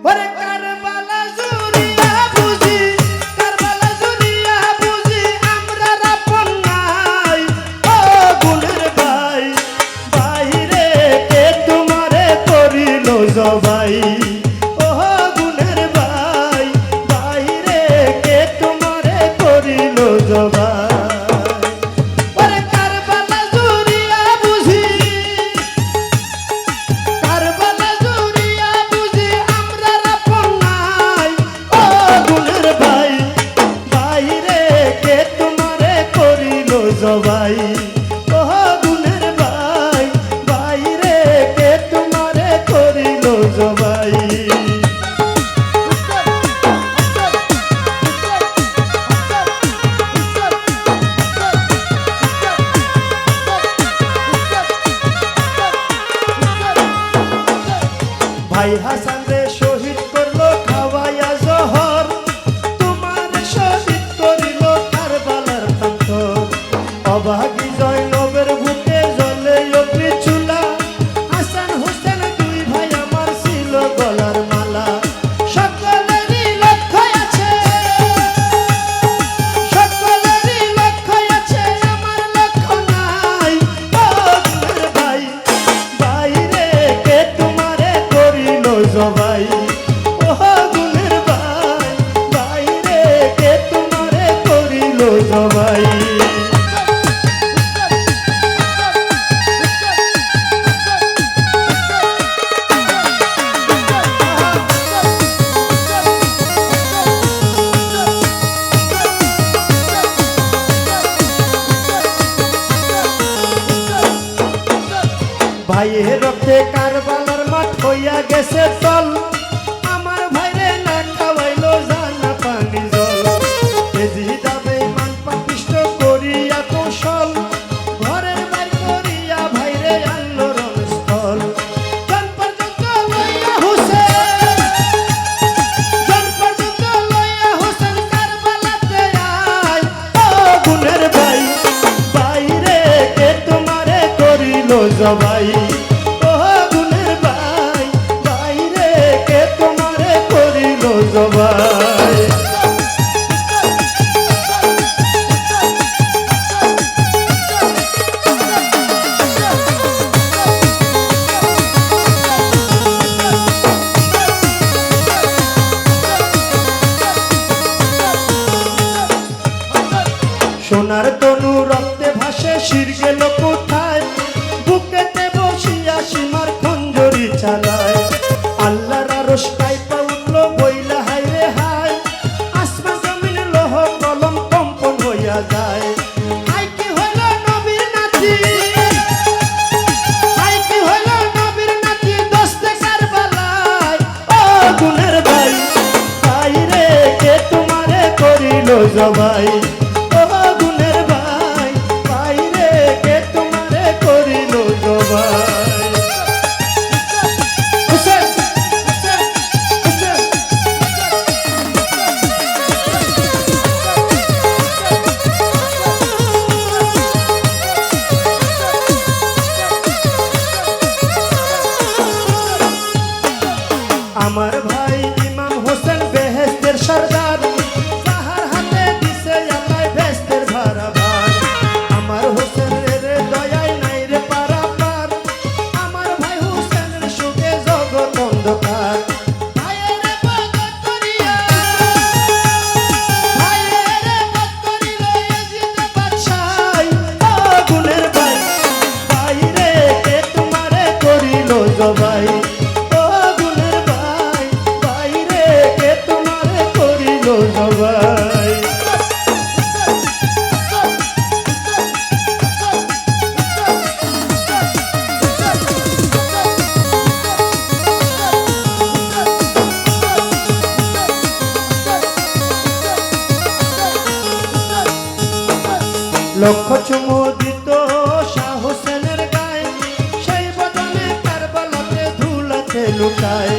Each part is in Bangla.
ওরে কারবালা জুরিয়া বুঝি, কারবালা জুরিয়া বুঝি আমরা আপন নাই। ও গুণের ভাই, বাইরে কে তোমারে করিল জবাই। ও গুণের ভাই, বাইরে কে তোমারে করিল জবাই। ওরে কারবালা জুরিয়া বুঝি, কারবালা জুরিয়া বুঝি আমরা আপন নাই। ও গুণের ভাই, বাইরে কে তোমারে করিল জবাই। ও গুণের ভাই, বাইরে কে তোমারে করিল জবাই। ভাই হাসান রে শহীদ করলো খাওয়াইয়া জহর, তোমার শহীদ করিল কারবালার প্রান্তর। অভাগী জয়নবের বুকে জ্বলে অগ্নি চুলা, হাসান হোসেন দুই ভাই আমার ছিল গলার মালা। সকলেরই লক্ষ্য আছে, সকলেরই লক্ষ্য আছে, আমার লক্ষ্য নাই। ও গুণের ভাই, বাইরে কে তোমারে করিল জবাই। ও গুণের ভাই, বাইরে কে তোমারে করিল জবাই। ভাইয়ের রক্তে কারবালার মাঠ হইয়া গেছে তল, আমার ভাইরে না খাওয়াইলো জানা পানি জল। তেজি যাবে মান পাপিষ্ট করিয়া কৌশল, ঘরের বাইর করিয়া ভাইরে আনলো রণস্থল। জন পর্যন্ত লইয়া হোসেন, জন পর্যন্ত লইয়া হোসেন কারবালাতে আয়। ও গুণের ভাই, বাইরে কে তোমারে করিল জবাই। ও গুণের ভাই, বাইরে কে তোমারে করিল জবাই। সোনার তনু রক্তে ভাসে শির গেল কোথায়, বুকেতে বসিয়া সীমার খঞ্জরি চালায়। আল্লাহর আরশ কাইপা উঠলো বইলা হায় রে হায়, আসমান জমিন লৌহ কলম কম্পন হইয়া যায়। হায় কি হইল নবীর নাতি, হায় কি হইল নবীর নাতি দোস্তে কারবালায়। ও গুণের ভাই, বাইরে কে তোমারে করিল জবাই। ও গুণের ভাই, বাইরে কে তোমারে করিল জবাই। হোসেন, হোসেন, হোসেন। আমার ভাই ইমাম হোসেন বেহেশতের সরদার, যাহার হাতে দিছে আল্লাহ বেহেশতের ভাড়াবার। আমার হোসেনের দয়ায় নাই রে পারাপার, আমার ভাই হোসেনের সুখে জগৎ অন্ধকার। ভাইয়ের বদত করিয়া, ভাইয়ের বদত করিল ইয়াজিদ বাদশাহ। ও গুণের ভাই, বাইরে কে তোমারে করিল জবাই। ও গুণের ভাই, বাইরে কে তোমারে করিল জবাই। লক্ষ চুমু দিত শাহ হোসেনের গায়ে, সেই বদনে কারবালাতে ধুলাতে লুটায়।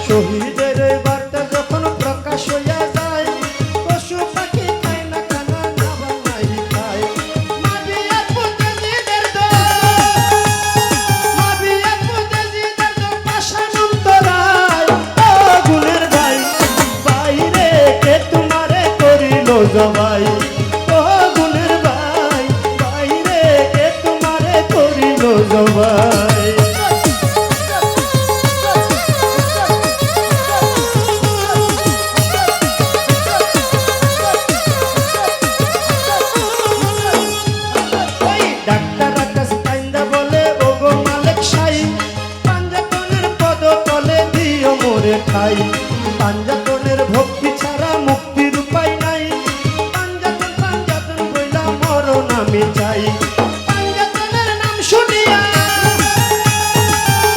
শহীদের বার্তা যখন প্রকাশ হইয়া যায়, পশু পাখি খায় না খানা না বানাই খায়। মাবিয়া পুতেজিদের দল, মাবিয়া পুতেজিদের দল পাশান অন্তরায়। ও গুণের ভাই পাঞ্জাতনের ভক্তি ছাড়া মুক্তির উপায় নাই পাঞ্জাতন পাঞ্জাতন বইলা মরণ আমি চাই পাঞ্জাতনের নাম শুনিয়া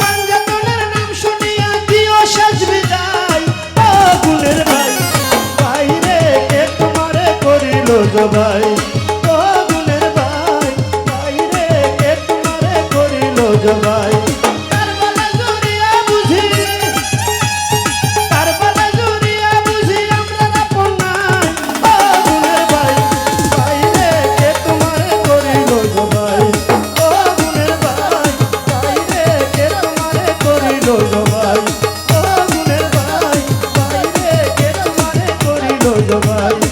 পাঞ্জাতনের নাম শুনিয়া দিও শেষ বিদায় ও গুণের ভাই ভাই রে কে তোমারে করিল জবাই ও গুণের ভাই ভাই রে কে তোমারে করিল জবাই জবাই